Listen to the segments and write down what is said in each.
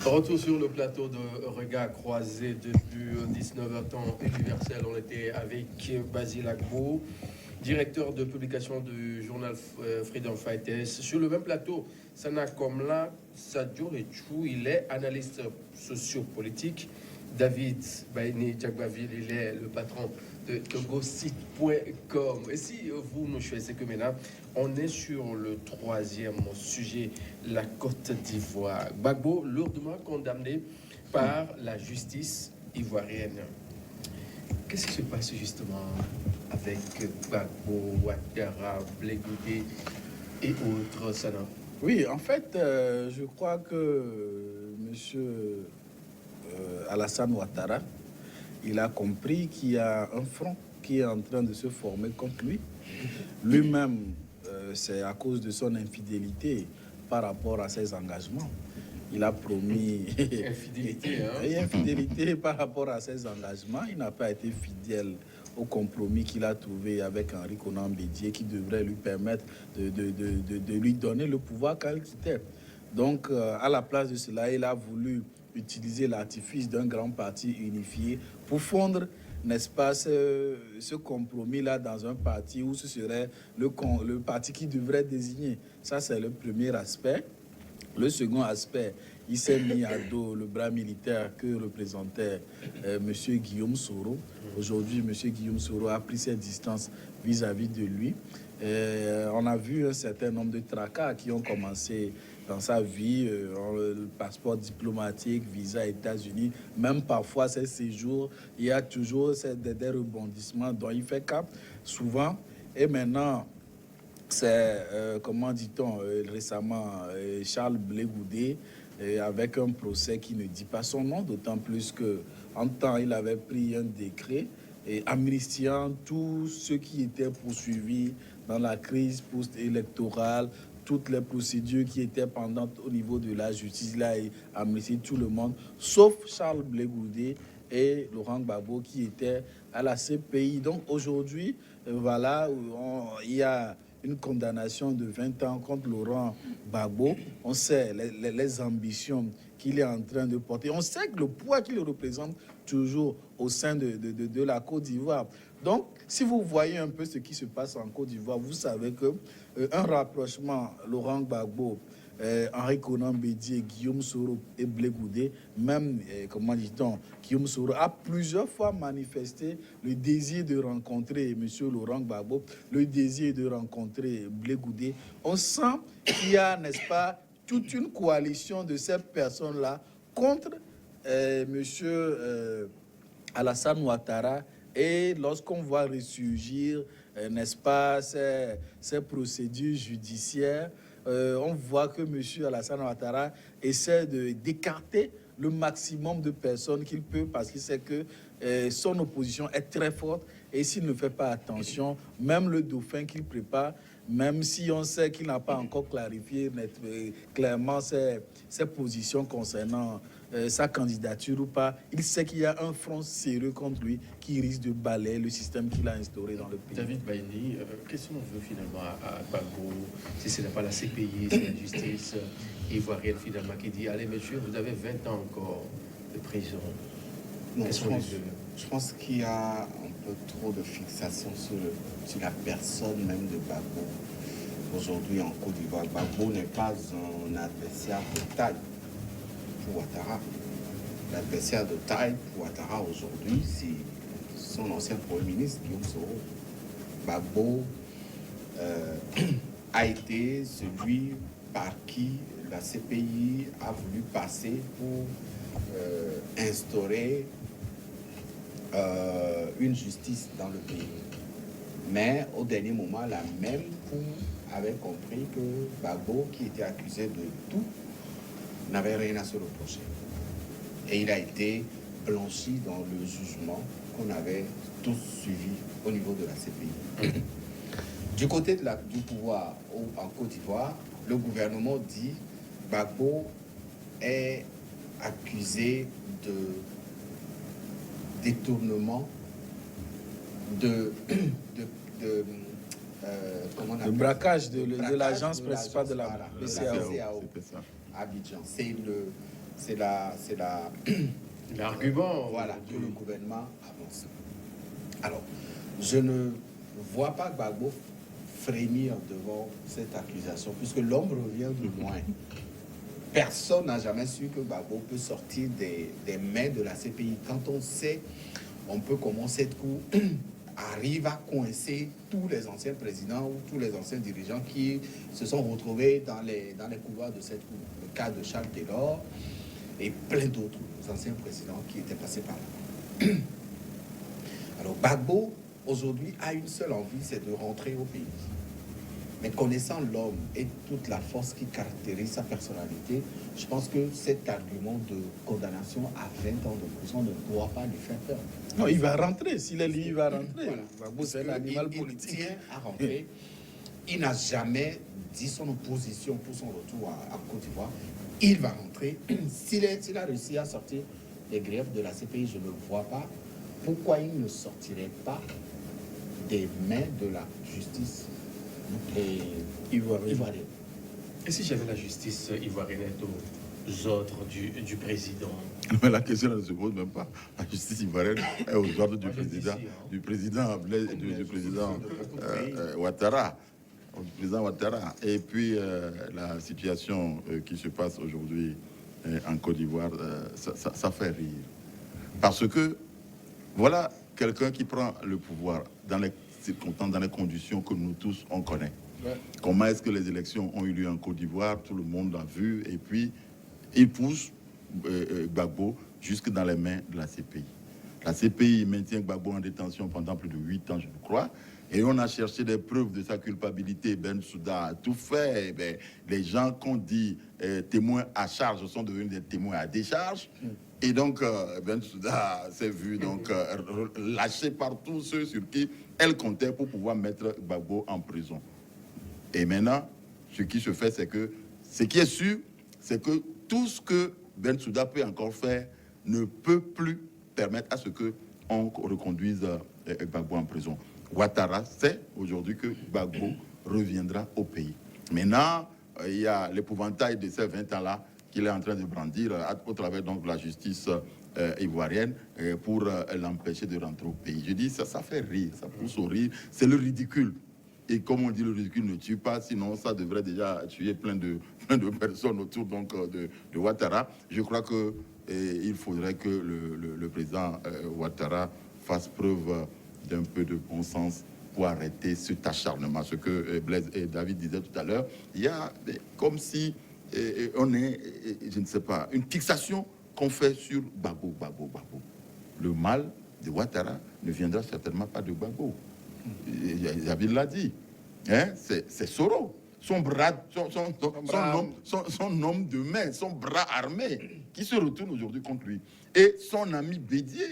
Retour sur le plateau de Regard croisé depuis 19h temps universel. On était avec Basile Agbo, directeur de publication du journal Freedom Fighters. Sur le même plateau, Sana Komla, Sadio Rechou, il est analyste sociopolitique. David Baini Djagbaville, il est le patron de togosite.com. Et si vous nous choisissez que maintenant, on est sur le troisième sujet, la Côte d'Ivoire. Gbagbo, lourdement condamné par la justice ivoirienne. Qu'est-ce qui se passe justement avec Gbagbo, Ouattara, Blé et autres, Sana? Oui, en fait, je crois que monsieur Alassane Ouattara, il a compris qu'il y a un front qui est en train de se former contre lui. Lui-même, c'est à cause de son infidélité par rapport à ses engagements. Il a promis... Infidélité, hein? Et infidélité par rapport à ses engagements. Il n'a pas été fidèle au compromis qu'il a trouvé avec Henri Konan Bédié qui devrait lui permettre de lui donner le pouvoir quand il quittait. Donc, à la place de cela, il a voulu utiliser l'artifice d'un grand parti unifié pour fondre, n'est-ce pas, ce compromis-là dans un parti où ce serait le parti qui devrait désigner. Ça, c'est le premier aspect. Le second aspect, il s'est mis à dos le bras militaire que représentait M. Guillaume Soro. Aujourd'hui, M. Guillaume Soro a pris ses distances vis-à-vis de lui. On a vu un certain nombre de tracas qui ont commencé dans sa vie, le passeport diplomatique, visa États-Unis, même parfois ses séjours, il y a toujours des rebondissements dont il fait cap souvent. Et maintenant, c'est, comment dit-on, récemment, Charles Blé Goudé, avec un procès qui ne dit pas son nom, d'autant plus qu'en temps, il avait pris un décret amnistiant tous ceux qui étaient poursuivis dans la crise post-électorale, toutes les procédures qui étaient pendantes au niveau de la justice. Il a amnistié tout le monde, sauf Charles Blé Goudé et Laurent Gbagbo qui étaient à la CPI. Donc aujourd'hui, voilà, il y a une condamnation de 20 ans contre Laurent Gbagbo. On sait les ambitions qu'il est en train de porter. On sait que le poids qu'il représente toujours au sein de la Côte d'Ivoire. Donc, si vous voyez un peu ce qui se passe en Côte d'Ivoire, vous savez que un rapprochement Laurent Gbagbo, Henri Konan Bédié, Guillaume Soro et Blé Goudé, même, comment dit-on, Guillaume Soro a plusieurs fois manifesté le désir de rencontrer M. Laurent Gbagbo, le désir de rencontrer Blé Goudé. On sent qu'il y a, n'est-ce pas, toute une coalition de ces personnes-là contre M. Alassane Ouattara. Et lorsqu'on voit ressurgir, n'est-ce pas, ces procédures judiciaires, on voit que M. Alassane Ouattara essaie d'écarter le maximum de personnes qu'il peut parce qu'il sait que son opposition est très forte et s'il ne fait pas attention, même le dauphin qu'il prépare, même si on sait qu'il n'a pas encore clarifié clairement ses positions concernant sa candidature ou pas, il sait qu'il y a un front sérieux contre lui qui risque de balayer le système qu'il a instauré dans le pays. David Baini, qu'est-ce qu'on veut finalement à Gbagbo? Si ce n'est pas la CPI, c'est la justice ivoirienne finalement qui dit « Allez messieurs, vous avez 20 ans encore de prison ». Non, je pense qu'il y a un peu trop de fixation sur la personne même de Gbagbo. Aujourd'hui, en Côte d'Ivoire, Gbagbo n'est pas un adversaire de taille pour Ouattara. L'adversaire de taille pour Ouattara aujourd'hui, c'est son ancien Premier ministre, Guillaume Soro. Gbagbo a été celui par qui la CPI a voulu passer pour instaurer une justice dans le pays. Mais au dernier moment, la même cour avait compris que Gbagbo, qui était accusé de tout, n'avait rien à se reprocher. Et il a été blanchi dans le jugement qu'on avait tous suivi au niveau de la CPI. Du côté du pouvoir en Côte d'Ivoire, le gouvernement dit que Gbagbo est accusé de détournement de braquage de l'agence principale de la BCEAO. Abidjan. L'argument. Voilà, que le gouvernement avance. Alors, je ne vois pas Gbagbo frémir devant cette accusation, puisque l'homme revient de loin. Personne n'a jamais su que Gbagbo peut sortir des mains de la CPI. Quand on sait un peu comment cette cour arrive à coincer tous les anciens présidents ou tous les anciens dirigeants qui se sont retrouvés dans les couloirs de cette cour. Le cas de Charles Taylor et plein d'autres anciens présidents qui étaient passés par là. Alors Gbagbo, aujourd'hui, a une seule envie, c'est de rentrer au pays. Mais connaissant l'homme et toute la force qui caractérise sa personnalité, je pense que cet argument de condamnation à 20 ans de prison ne doit pas lui faire peur. Non, il va rentrer. S'il est libre, il va rentrer. Voilà. Gbagbo, c'est un animal Il politique. tient à rentrer. Il n'a jamais dit son opposition pour son retour en Côte d'Ivoire. Il va rentrer. S'il a réussi à sortir les griefs de la CPI, je ne vois pas pourquoi il ne sortirait pas des mains de la justice ivoirienne. Et si j'avais la justice ivoirienne aux ordres du président? Mais la question ne se pose même pas. La justice ivoirienne est aux ordres du président, du président Ouattara. Du président Ouattara. Et puis la situation qui se passe aujourd'hui en Côte d'Ivoire, ça fait rire. Parce que voilà quelqu'un qui prend le pouvoir dans les circonstances, dans les conditions que nous tous on connaît. Ouais. Comment est-ce que les élections ont eu lieu en Côte d'Ivoire? Tout le monde l'a vu. Et puis, il pousse Gbagbo jusque dans les mains de la CPI. La CPI maintient Gbagbo en détention pendant plus de 8 ans, je crois. Et on a cherché des preuves de sa culpabilité. Bensouda a tout fait. Eh bien, les gens qu'on dit témoins à charge sont devenus des témoins à décharge. Et donc, Bensouda s'est vu donc, lâché par tous ceux sur qui elle comptait pour pouvoir mettre Gbagbo en prison. Et maintenant, ce qui se fait, c'est que ce qui est sûr, c'est que tout ce que Bensouda peut encore faire ne peut plus permettre à ce qu'on reconduise Gbagbo en prison. Ouattara sait aujourd'hui que Gbagbo reviendra au pays. Maintenant, il y a l'épouvantail de ces 20 ans-là qu'il est en train de brandir au travers donc, de la justice ivoirienne pour l'empêcher de rentrer au pays. Je dis, ça fait rire, ça pousse au rire. C'est le ridicule. Et comme on dit, le ridicule ne tue pas, sinon ça devrait déjà tuer plein de personnes autour donc, de Ouattara. Je crois qu'il faudrait que le président Ouattara fasse preuve d'un peu de bon sens pour arrêter cet acharnement. Ce que Blaise et David disaient tout à l'heure, il y a comme si on est, je ne sais pas, une fixation qu'on fait sur Gbagbo. Le mal de Ouattara ne viendra certainement pas de Gbagbo. David l'a dit, hein? C'est Soro, son homme de main, son bras armé, qui se retourne aujourd'hui contre lui. Et son ami Bédier,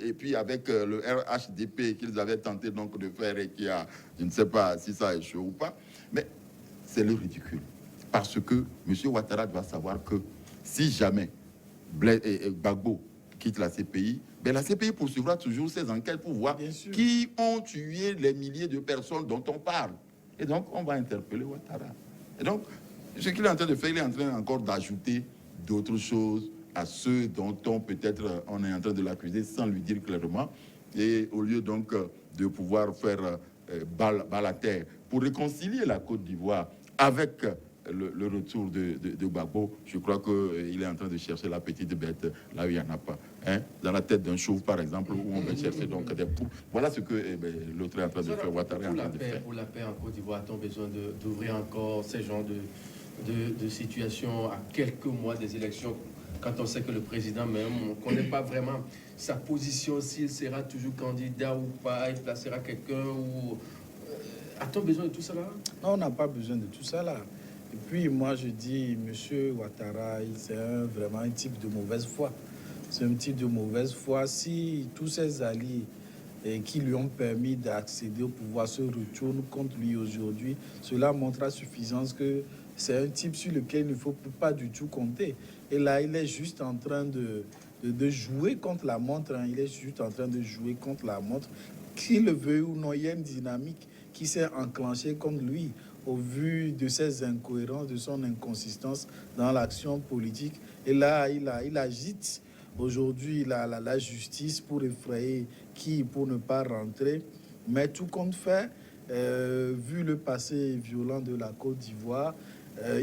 et puis avec le RHDP qu'ils avaient tenté donc de faire et qui a, je ne sais pas si ça a échoué ou pas, mais c'est le ridicule. Parce que M. Ouattara doit savoir que si jamais Gbagbo quitte la CPI, ben la CPI poursuivra toujours ses enquêtes pour voir qui ont tué les milliers de personnes dont on parle. Et donc, on va interpeller Ouattara. Et donc, ce qu'il est en train de faire, il est en train encore d'ajouter d'autres choses à ceux dont on peut-être on est en train de l'accuser sans lui dire clairement. Et au lieu donc de pouvoir faire balle à terre pour réconcilier la Côte d'Ivoire avec le retour de Gbagbo, je crois qu'il est en train de chercher la petite bête là où il n'y en a pas. Hein? Dans la tête d'un chauve, par exemple, où on va chercher donc des poux. Voilà ce que l'autre est en train de faire, Ouattara est en train de faire. Pour la paix en Côte d'Ivoire, a-t-on besoin d'ouvrir encore ces genres de situations à quelques mois des élections, quand on sait que le président même, on ne connaît pas vraiment sa position, s'il sera toujours candidat ou pas, il placera quelqu'un ou... A-t-on besoin de tout ça là? Non, on n'a pas besoin de tout ça là. Et puis moi je dis, monsieur Ouattara, c'est vraiment un type de mauvaise foi. C'est un type de mauvaise foi. Si tous ses alliés qui lui ont permis d'accéder au pouvoir se retournent contre lui aujourd'hui, cela montre à suffisance que c'est un type sur lequel il ne faut pas du tout compter. Et là, il est juste en train de jouer contre la montre. Hein. Il est juste en train de jouer contre la montre. Qu'il le veuille ou non, il y a une dynamique qui s'est enclenchée contre lui au vu de ses incohérences, de son inconsistance dans l'action politique Et là, il agite aujourd'hui la justice pour effrayer qui, pour ne pas rentrer. Mais tout compte fait, vu le passé violent de la Côte d'Ivoire,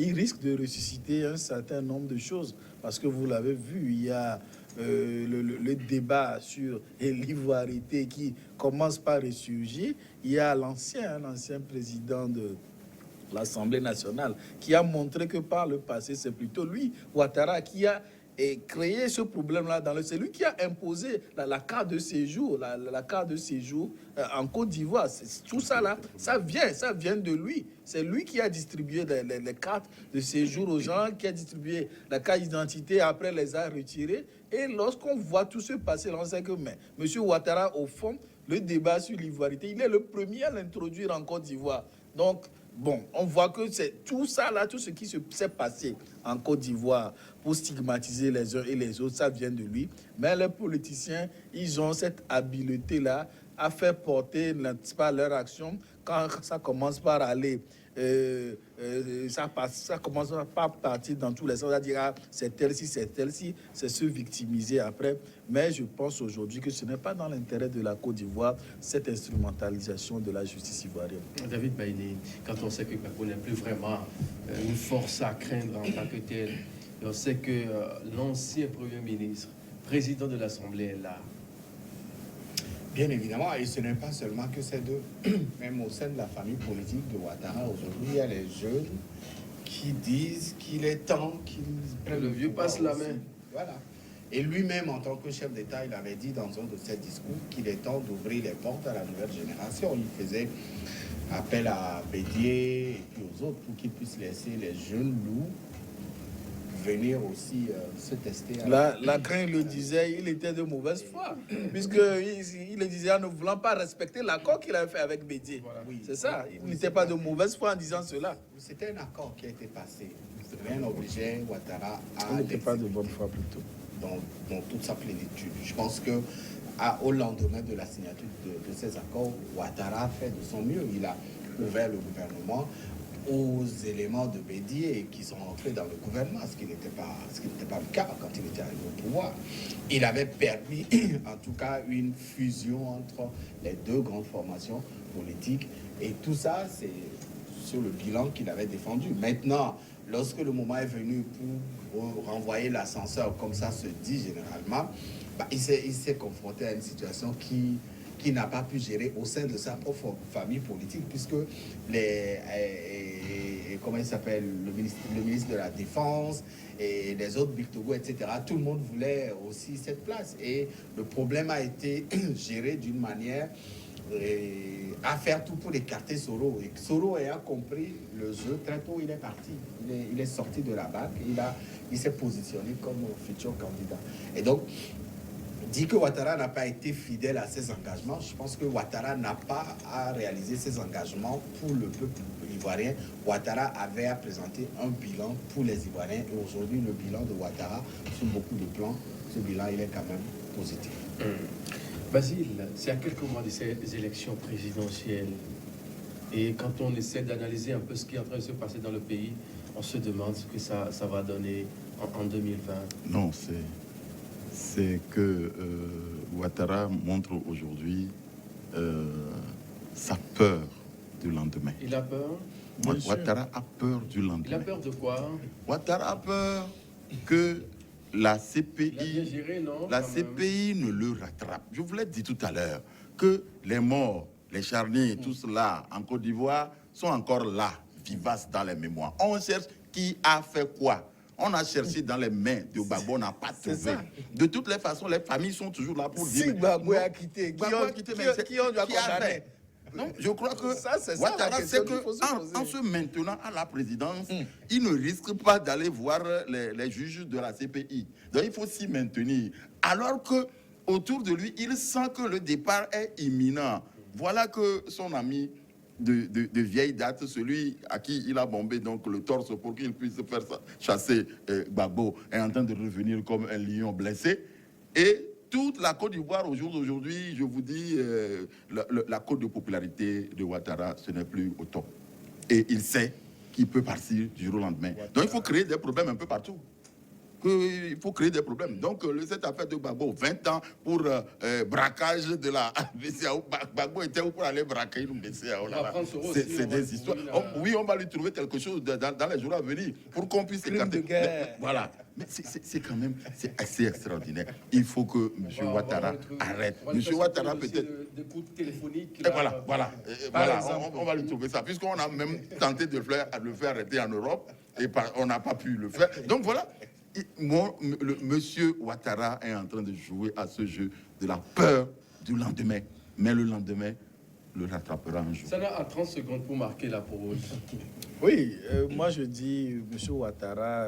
il risque de ressusciter un certain nombre de choses. Parce que vous l'avez vu, il y a le débat sur l'ivoirité qui commence par ressurgir. Il y a l'ancien président de l'Assemblée nationale qui a montré que par le passé, c'est plutôt lui, Ouattara, qui a créé ce problème-là. C'est lui qui a imposé la carte de séjour, la carte de séjour en Côte d'Ivoire. Tout ça là, ça vient de lui. C'est lui qui a distribué les cartes de séjour aux gens, qui a distribué la carte d'identité, après les a retirées. Et lorsqu'on voit tout se passer, on sait que M. Ouattara, au fond, le débat sur l'ivoirité, il est le premier à l'introduire en Côte d'Ivoire. Donc, bon, on voit que c'est tout ça là, tout ce qui s'est passé en Côte d'Ivoire pour stigmatiser les uns et les autres, ça vient de lui. Mais les politiciens, ils ont cette habileté-là à faire porter, n'est-ce pas, leur action quand ça commence par aller... ça commence par partir dans tous les sens, à dire ah, c'est tel-ci, c'est se victimiser après. Mais je pense aujourd'hui que ce n'est pas dans l'intérêt de la Côte d'Ivoire, cette instrumentalisation de la justice ivoirienne. David Baïné, quand on sait que Gbagbo n'est plus vraiment une force à craindre en tant que telle, et on sait que l'ancien Premier ministre, président de l'Assemblée est là. Bien évidemment, et ce n'est pas seulement que ces deux. Même au sein de la famille politique de Ouattara, aujourd'hui, il y a les jeunes qui disent qu'il est temps qu'ils prennent le vieux passe la main. Voilà. Et lui-même, en tant que chef d'État, il avait dit dans un de ses discours qu'il est temps d'ouvrir les portes à la nouvelle génération. Il faisait appel à Bédier et puis aux autres pour qu'ils puissent laisser les jeunes loups venir aussi se tester. Quand il le disait, il était de mauvaise foi, puisqu'il le disait en ne voulant pas respecter l'accord qu'il avait fait avec Bédier. Voilà. Oui, c'est ça, il n'était pas de mauvaise foi en disant cela. C'était un accord qui a été passé. Rien n'obligeait Ouattara à... Il n'était pas de bonne foi plutôt. Dans toute sa plénitude. Je pense que au lendemain de la signature de ces accords, Ouattara a fait de son mieux. Il a ouvert le gouvernement aux éléments de Bédier qui sont entrés dans le gouvernement, ce qui n'était pas le cas quand il était arrivé au pouvoir. Il avait permis, en tout cas, une fusion entre les deux grandes formations politiques. Et tout ça, c'est sur le bilan qu'il avait défendu. Maintenant, lorsque le moment est venu pour renvoyer l'ascenseur, comme ça se dit généralement, il s'est confronté à une situation qui n'a pas pu gérer au sein de sa propre famille politique, puisque comment il s'appelle, le ministre de la Défense et les autres Biltogo, etc., tout le monde voulait aussi cette place. Et le problème a été géré d'une manière à faire tout pour écarter Soro. Et Soro ayant compris le jeu, très tôt, il est parti. Il est sorti de la banque, il s'est positionné comme futur candidat. Et donc, dit que Ouattara n'a pas été fidèle à ses engagements. Je pense que Ouattara n'a pas à réaliser ses engagements pour le peuple ivoirien. Ouattara avait à présenter un bilan pour les Ivoiriens. Et aujourd'hui, le bilan de Ouattara, sur beaucoup de plans, ce bilan, il est quand même positif. Basile, c'est à quelques mois de ces élections présidentielles. Et quand on essaie d'analyser un peu ce qui est en train de se passer dans le pays, on se demande ce que ça va donner en 2020. Non, c'est que Ouattara montre aujourd'hui sa peur du lendemain. Il a peur? Ouattara a peur du lendemain. Il a peur de quoi? Ouattara a peur que la CPI, géré, non, la CPI ne le rattrape. Je vous l'ai dit tout à l'heure que les morts, les charniers, tout cela en Côte d'Ivoire sont encore là, vivaces dans les mémoires. On cherche qui a fait quoi. On a cherché dans les mains de Gbagbo, on n'a pas trouvé. De toutes les façons, les familles sont toujours là pour dire... Si Gbagbo a quitté, qui ont dû condamner? Non, je crois que Ouattara sait qu'en se maintenant à la présidence, il ne risque pas d'aller voir les juges de la CPI. Donc il faut s'y maintenir. Alors que autour de lui, il sent que le départ est imminent. Voilà que son ami de vieille date, celui à qui il a bombé donc le torse pour qu'il puisse faire chasser Gbagbo, est en train de revenir comme un lion blessé. Et toute la Côte d'Ivoire, au jour d'aujourd'hui, je vous dis, la cote de popularité de Ouattara, ce n'est plus au top. Et il sait qu'il peut partir du jour au lendemain. Donc il faut créer des problèmes un peu partout. qu'il faut créer des problèmes. Donc, cette affaire de Gbagbo, 20 ans pour braquage de la BCEAO. Gbagbo était où pour aller braquer une BCEAO là-bas? C'est des histoires. Oui, on va lui trouver quelque chose dans les jours à venir pour qu'on puisse écarter. Voilà. Mais c'est quand même assez extraordinaire. Il faut que M. Ouattara arrête. M. Ouattara peut-être... Des coups téléphoniques. Voilà. On va lui trouver ça. Puisqu'on a même tenté de le faire arrêter en Europe et on n'a pas pu le faire. Donc voilà. Monsieur Ouattara est en train de jouer à ce jeu de la peur du lendemain. Mais le lendemain le rattrapera un jour. Ça a 30 secondes pour marquer la pause. Oui, moi je dis, M. Ouattara,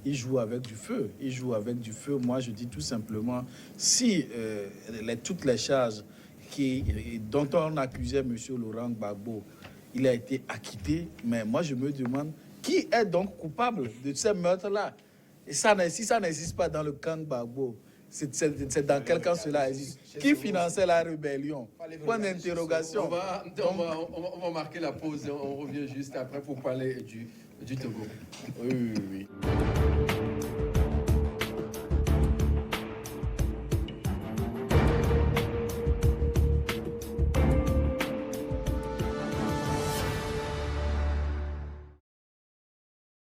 il joue avec du feu. Il joue avec du feu. Moi je dis tout simplement, si toutes les charges dont on accusait M. Laurent Gbagbo, il a été acquitté, mais moi je me demande, qui est donc coupable de ces meurtres-là? Et ça, si ça n'existe pas dans le camp Gbagbo, c'est dans quel camp cela existe? Qui finançait la rébellion? Point d'interrogation. On va marquer la pause et on revient juste après pour parler du Togo. Oui.